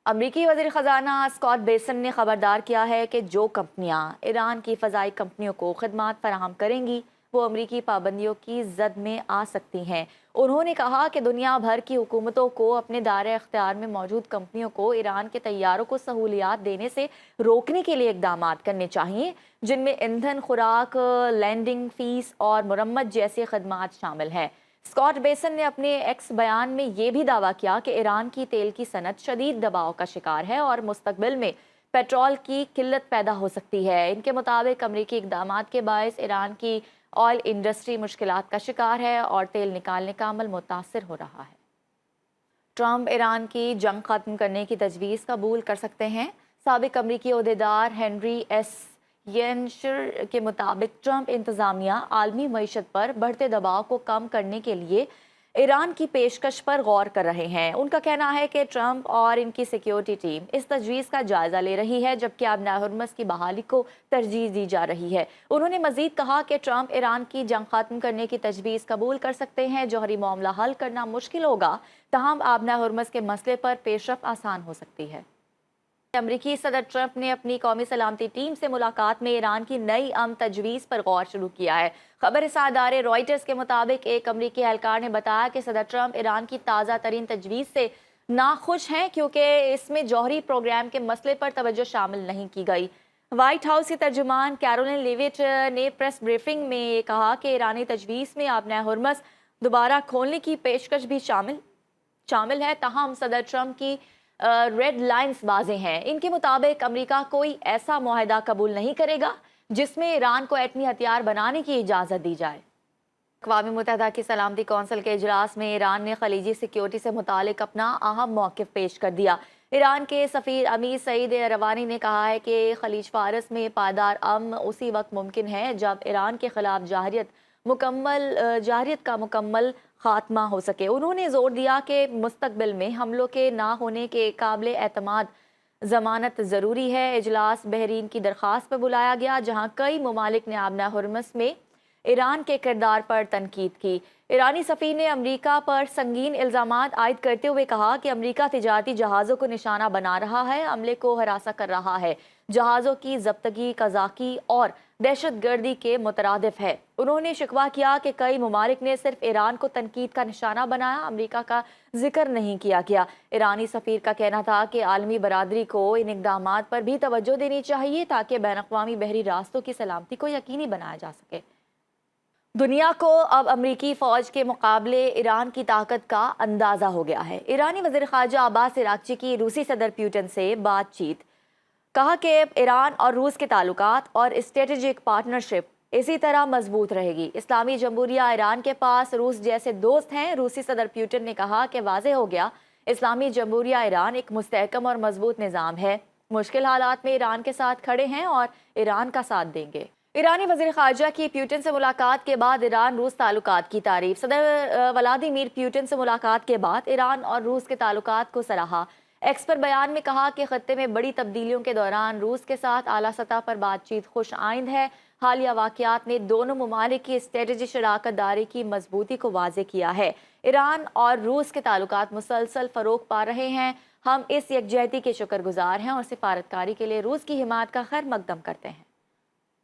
امریکی وزیر خزانہ اسکاٹ بیسن نے خبردار کیا ہے کہ جو کمپنیاں ایران کی فضائی کمپنیوں کو خدمات فراہم کریں گی وہ امریکی پابندیوں کی زد میں آ سکتی ہیں۔ انہوں نے کہا کہ دنیا بھر کی حکومتوں کو اپنے دائرۂ اختیار میں موجود کمپنیوں کو ایران کے طیاروں کو سہولیات دینے سے روکنے کے لیے اقدامات کرنے چاہیے، جن میں ایندھن، خوراک، لینڈنگ فیس اور مرمت جیسے خدمات شامل ہیں۔ اسکاٹ بیسن نے اپنے ایکس بیان میں یہ بھی دعویٰ کیا کہ ایران کی تیل کی صنعت شدید دباؤ کا شکار ہے اور مستقبل میں پیٹرول کی قلت پیدا ہو سکتی ہے۔ ان کے مطابق امریکی اقدامات کے باعث ایران کی آئل انڈسٹری مشکلات کا شکار ہے اور تیل نکالنے کا عمل متاثر ہو رہا ہے۔ ٹرمپ ایران کی جنگ ختم کرنے کی تجویز قبول کر سکتے ہیں۔ سابق امریکی عہدیدار ہنری ایس ینشر کے مطابق ٹرمپ انتظامیہ عالمی معیشت پر بڑھتے دباؤ کو کم کرنے کے لیے ایران کی پیشکش پر غور کر رہے ہیں۔ ان کا کہنا ہے کہ ٹرمپ اور ان کی سیکیورٹی ٹیم اس تجویز کا جائزہ لے رہی ہے، جبکہ آبنائے ہرمز کی بحالی کو ترجیح دی جا رہی ہے۔ انہوں نے مزید کہا کہ ٹرمپ ایران کی جنگ ختم کرنے کی تجویز قبول کر سکتے ہیں۔ جوہری معاملہ حل کرنا مشکل ہوگا، تاہم آبنائے ہرمز کے مسئلے پر پیش رفت آسان ہو سکتی ہے۔ امریکی صدر ٹرمپ نے اپنی قومی سلامتی ٹیم سے ملاقات میں ایران کی نئی امن تجویز پر غور شروع کیا ہے۔ خبر رساں ادارے رائٹرز کے مطابق ایک امریکی اہلکار نے بتایا کہ صدر ٹرمپ ایران کی تازہ ترین تجویز سے ناخوش ہیں کیونکہ اس میں جوہری پروگرام کے مسئلے پر توجہ شامل نہیں کی گئی۔ وائٹ ہاؤس کی ترجمان کیرولین لیوٹ نے پریس بریفنگ میں یہ کہا کہ ایرانی تجویز میں آبنائے ہرمز دوبارہ کھولنے کی پیشکش بھی شامل ہے، تاہم صدر ٹرمپ کی ریڈ لائنز واضح ہیں۔ ان کے مطابق امریکہ کوئی ایسا معاہدہ قبول نہیں کرے گا جس میں ایران کو ایٹمی ہتھیار بنانے کی اجازت دی جائے۔ اقوام متحدہ کی سلامتی کونسل کے اجلاس میں ایران نے خلیجی سیکیورٹی سے متعلق اپنا اہم موقف پیش کر دیا۔ ایران کے سفیر امیر سعید روانی نے کہا ہے کہ خلیج فارس میں پائیدار امن اسی وقت ممکن ہے جب ایران کے خلاف جارحیت کا مکمل خاتمہ ہو سکے۔ انہوں نے زور دیا کہ مستقبل میں حملوں کے نہ ہونے کے قابل اعتماد ضمانت ضروری ہے۔ اجلاس بحرین کی درخواست پر بلایا گیا، جہاں کئی ممالک نے آبنائے ہرمز میں ایران کے کردار پر تنقید کی۔ ایرانی سفیر نے امریکہ پر سنگین الزامات عائد کرتے ہوئے کہا کہ امریکہ تجارتی جہازوں کو نشانہ بنا رہا ہے، عملے کو ہراساں کر رہا ہے، جہازوں کی ضبطگی قزاقی اور دہشت گردی کے مترادف ہے۔ انہوں نے شکوہ کیا کہ کئی ممالک نے صرف ایران کو تنقید کا نشانہ بنایا، امریکہ کا ذکر نہیں کیا گیا۔ ایرانی سفیر کا کہنا تھا کہ عالمی برادری کو ان اقدامات پر بھی توجہ دینی چاہیے تاکہ بین الاقوامی بحری راستوں کی سلامتی کو یقینی بنایا جا سکے۔ دنیا کو اب امریکی فوج کے مقابلے ایران کی طاقت کا اندازہ ہو گیا ہے۔ ایرانی وزیر خارجہ عباس عراقچی کی روسی صدر پیوٹن سے بات چیت، کہا کہ ایران اور روس کے تعلقات اور اسٹریٹجک پارٹنرشپ اسی طرح مضبوط رہے گی۔ اسلامی جمہوریہ ایران کے پاس روس جیسے دوست ہیں۔ روسی صدر پیوٹن نے کہا کہ واضح ہو گیا اسلامی جمہوریہ ایران ایک مستحکم اور مضبوط نظام ہے، مشکل حالات میں ایران کے ساتھ کھڑے ہیں اور ایران کا ساتھ دیں گے۔ ایرانی وزیر خارجہ کی پیوٹن سے ملاقات کے بعد ایران روس تعلقات کی تعریف۔ صدر ولادیمیر پیوٹن سے ملاقات کے بعد ایران اور روس کے تعلقات کو سراہا۔ ایکس پر بیان میں کہا کہ خطے میں بڑی تبدیلیوں کے دوران روس کے ساتھ اعلیٰ سطح پر بات چیت خوش آئند ہے۔ حالیہ واقعات نے دونوں ممالک کی اسٹریٹجی شراکت داری کی مضبوطی کو واضح کیا ہے۔ ایران اور روس کے تعلقات مسلسل فروغ پا رہے ہیں۔ ہم اس یکجہتی کے شکر گزار ہیں اور سفارتکاری کے لیے روس کی حمایت کا خیر مقدم کرتے ہیں۔